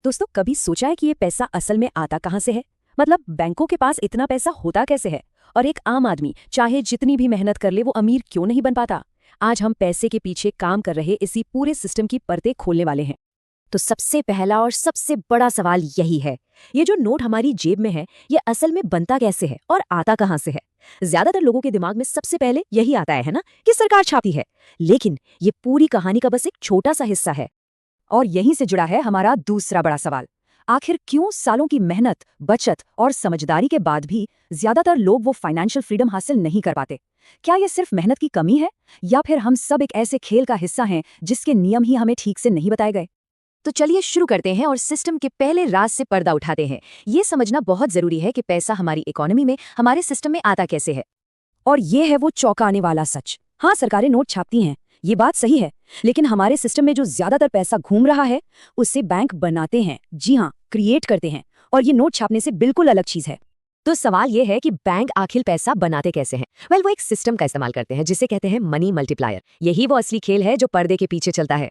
दोस्तों, कभी सोचा है कि ये पैसा असल में आता कहाँ से है? मतलब बैंकों के पास इतना पैसा होता कैसे है? और एक आम आदमी चाहे जितनी भी मेहनत कर ले वो अमीर क्यों नहीं बन पाता? आज हम पैसे के पीछे काम कर रहे इसी पूरे सिस्टम की परतें खोलने वाले हैं। तो सबसे पहला और सबसे बड़ा सवाल यही है, ये जो नोट हमारी जेब में है, ये असल में बनता कैसे है और आता कहाँ से है? ज्यादातर लोगों के दिमाग में सबसे पहले यही आता है ना, कि सरकार छापती है। लेकिन ये पूरी कहानी का बस एक छोटा सा हिस्सा है। और यहीं से जुड़ा है हमारा दूसरा बड़ा सवाल। आखिर क्यों सालों की मेहनत, बचत और समझदारी के बाद भी ज्यादातर लोग वो फाइनेंशियल फ्रीडम हासिल नहीं कर पाते? क्या ये सिर्फ मेहनत की कमी है, या फिर हम सब एक ऐसे खेल का हिस्सा हैं जिसके नियम ही हमें ठीक से नहीं बताए गए? तो चलिए शुरू करते हैं और सिस्टम के पहले राज से पर्दा उठाते हैं। ये समझना बहुत जरूरी है कि पैसा हमारी इकोनॉमी में, हमारे सिस्टम में आता कैसे है। और ये है वो चौंकाने वाला सच। हाँ, सरकारें नोट छापती हैं, ये बात सही है। लेकिन हमारे सिस्टम में जो ज्यादातर पैसा घूम रहा है, उससे बैंक बनाते हैं। जी हाँ, क्रिएट करते हैं। और ये नोट छापने से बिल्कुल अलग चीज है। तो सवाल ये है कि बैंक आखिर पैसा बनाते कैसे हैं? वो एक सिस्टम का इस्तेमाल करते हैं जिसे कहते हैं मनी मल्टीप्लायर। यही वो असली खेल है जो पर्दे के पीछे चलता है।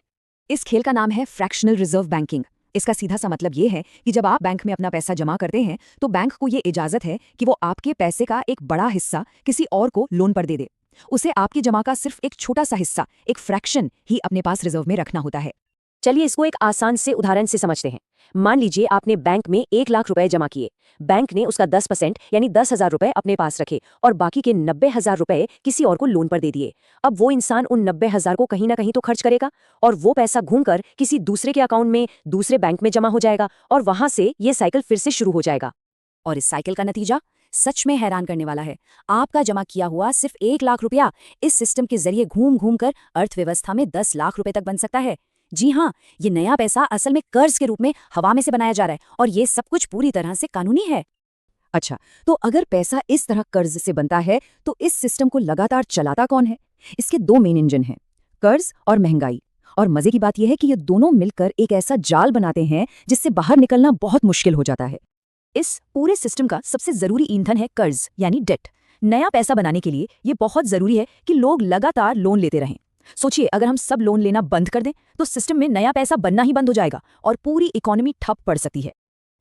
इस खेल का नाम है फ्रैक्शनल रिजर्व बैंकिंग। इसका सीधा सा मतलब ये है कि जब आप बैंक में अपना पैसा जमा करते हैं, तो बैंक को ये इजाजत है कि वो आपके पैसे का एक बड़ा हिस्सा किसी और को लोन पर दे दे। उसे आपकी जमा का सिर्फ एक छोटा सा हिस्सा, एक फ्रैक्शन ही अपने पास रिजर्व में रखना होता है। चलिए इसको एक आसान से उदाहरण से समझते हैं। मान लीजिए आपने बैंक में 1 लाख रुपए जमा किए। बैंक ने उसका 10% यानी 10,000 रुपए अपने पास रखे और बाकी के 90,000 रुपए किसी और को लोन पर दे दिए। अब वो इंसान उन 90,000 को कहीं ना कहीं तो खर्च करेगा, और वो पैसा घूमकर किसी दूसरे के अकाउंट में, दूसरे बैंक में जमा हो जाएगा, और वहां से ये साइकिल फिर से शुरू हो जाएगा। और इस साइकिल का नतीजा सच में हैरान करने वाला है। आपका जमा किया हुआ सिर्फ 1 लाख रुपया इस सिस्टम के जरिए घूम घूम कर अर्थव्यवस्था में 10 लाख रुपए तक बन सकता है। जी हाँ, ये नया पैसा असल में कर्ज के रूप में हवा में से बनाया जा रहा है, और ये सब कुछ पूरी तरह से कानूनी है। अच्छा, तो अगर पैसा इस तरह कर्ज से बनता है, तो इस सिस्टम को लगातार चलाता कौन है? इसके दो मेन इंजन हैं, कर्ज और महंगाई। और मजे की बात यह है कि ये दोनों मिलकर एक ऐसा जाल बनाते हैं जिससे बाहर निकलना बहुत मुश्किल हो जाता है। इस पूरे सिस्टम का सबसे जरूरी ईंधन है कर्ज यानी डेट। नया पैसा बनाने के लिए ये बहुत जरूरी है कि लोग लगातार लोन लेते रहें। सोचिए, अगर हम सब लोन लेना बंद कर दें, तो सिस्टम में नया पैसा बनना ही बंद हो जाएगा और पूरी इकोनॉमी ठप पड़ सकती है।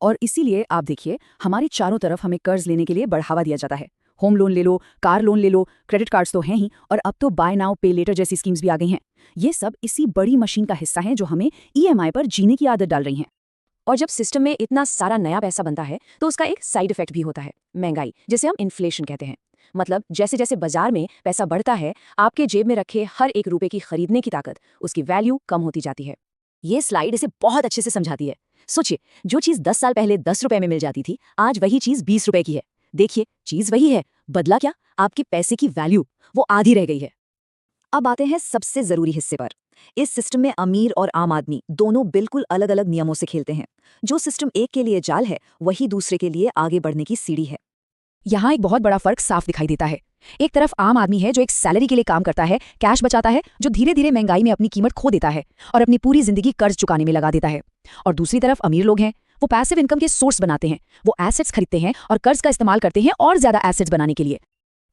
और इसीलिए आप देखिए, हमारे चारों तरफ हमें कर्ज लेने के लिए बढ़ावा दिया जाता है। होम लोन ले लो, कार लोन ले लो, क्रेडिट कार्ड्स तो हैं ही, और अब तो बाय नाउ पे लेटर जैसी स्कीम्स भी आ गई हैं। ये सब इसी बड़ी मशीन का हिस्सा है जो हमें ईएमआई पर जीने की आदत डाल रही हैं। और जब सिस्टम में इतना सारा नया पैसा बनता है, तो उसका एक साइड इफेक्ट भी होता है, महंगाई, जिसे हम इन्फ्लेशन कहते हैं। मतलब जैसे जैसे बाजार में पैसा बढ़ता है, आपके जेब में रखे हर एक रुपए की खरीदने की ताकत, उसकी वैल्यू कम होती जाती है। ये स्लाइड इसे बहुत अच्छे से समझाती है। सोचिए, जो चीज 10 साल पहले 10 रुपए में मिल जाती थी, आज वही चीज 20 रुपए की है। देखिए, चीज वही है, बदला क्या? आपके पैसे की वैल्यू, वो आधी रह गई है। अब आते हैं सबसे जरूरी हिस्से पर। इस सिस्टम में अमीर और आम आदमी दोनों बिल्कुल अलग अलग नियमों से खेलते हैं। जो सिस्टम एक के लिए जाल है, वही दूसरे के लिए आगे बढ़ने की सीढ़ी है। यहाँ एक बहुत बड़ा फर्क साफ दिखाई देता है। एक तरफ आम आदमी है जो एक सैलरी के लिए काम करता है, कैश बचाता है, जो धीरे धीरे महंगाई में अपनी कीमत खो देता है और अपनी पूरी जिंदगी कर्ज चुकाने में लगा देता है। और दूसरी तरफ अमीर लोग हैं, वो पैसिव इनकम के सोर्स बनाते हैं। वो एसेट्स खरीदते हैं और कर्ज का इस्तेमाल करते हैं और ज्यादा एसेट्स बनाने के लिए।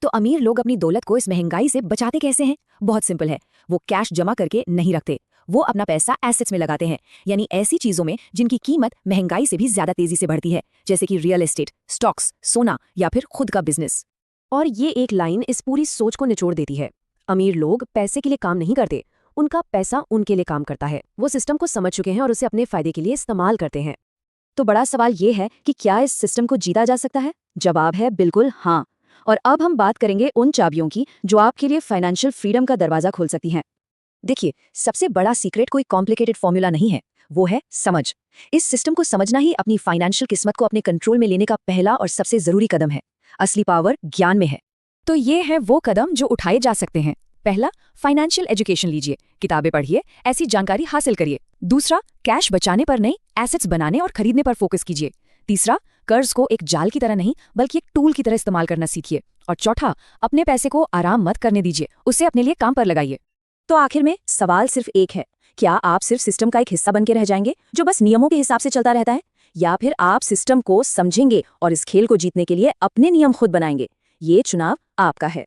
तो अमीर लोग अपनी दौलत को इस महंगाई से बचाते कैसे हैं? बहुत सिंपल है, वो कैश जमा करके नहीं रखते, वो अपना पैसा एसेट्स में लगाते हैं, यानी ऐसी चीजों में जिनकी कीमत महंगाई से भी ज्यादा तेजी से बढ़ती है, जैसे कि रियल एस्टेट, स्टॉक्स, सोना या फिर खुद का बिजनेस। और ये एक लाइन इस पूरी सोच को निचोड़ देती है। अमीर लोग पैसे के लिए काम नहीं करते, उनका पैसा उनके लिए काम करता है। वो सिस्टम को समझ चुके हैं और उसे अपने फायदे के लिए इस्तेमाल करते हैं। तो बड़ा सवाल ये है कि क्या इस सिस्टम को जीता जा सकता है? जवाब है बिल्कुल हाँ। और अब हम बात करेंगे उन चाबियों की जो आपके लिए फाइनेंशियल फ्रीडम का दरवाजा खोल सकती हैं। देखिए, सबसे बड़ा सीक्रेट कोई कॉम्प्लिकेटेड फॉर्मूला नहीं है, वो है समझ। इस सिस्टम को समझना ही अपनी फाइनेंशियल किस्मत को अपने कंट्रोल में लेने का पहला और सबसे जरूरी कदम है। असली पावर ज्ञान में है। तो ये है वो कदम जो उठाए जा सकते हैं। पहला, फाइनेंशियल एजुकेशन लीजिए, किताबें पढ़िए, ऐसी जानकारी हासिल करिए। दूसरा, कैश बचाने पर नहीं, एसेट्स बनाने और खरीदने पर फोकस कीजिए। तीसरा, कर्ज को एक जाल की तरह नहीं बल्कि एक टूल की तरह इस्तेमाल करना सीखिए। और चौथा, अपने पैसे को आराम मत करने दीजिए, उसे अपने लिए काम पर लगाइए। तो आखिर में सवाल सिर्फ एक है, क्या आप सिर्फ सिस्टम का एक हिस्सा बन के रह जाएंगे जो बस नियमों के हिसाब से चलता रहता है, या फिर आप सिस्टम को समझेंगे और इस खेल को जीतने के लिए अपने नियम खुद बनाएंगे? ये चुनाव आपका है।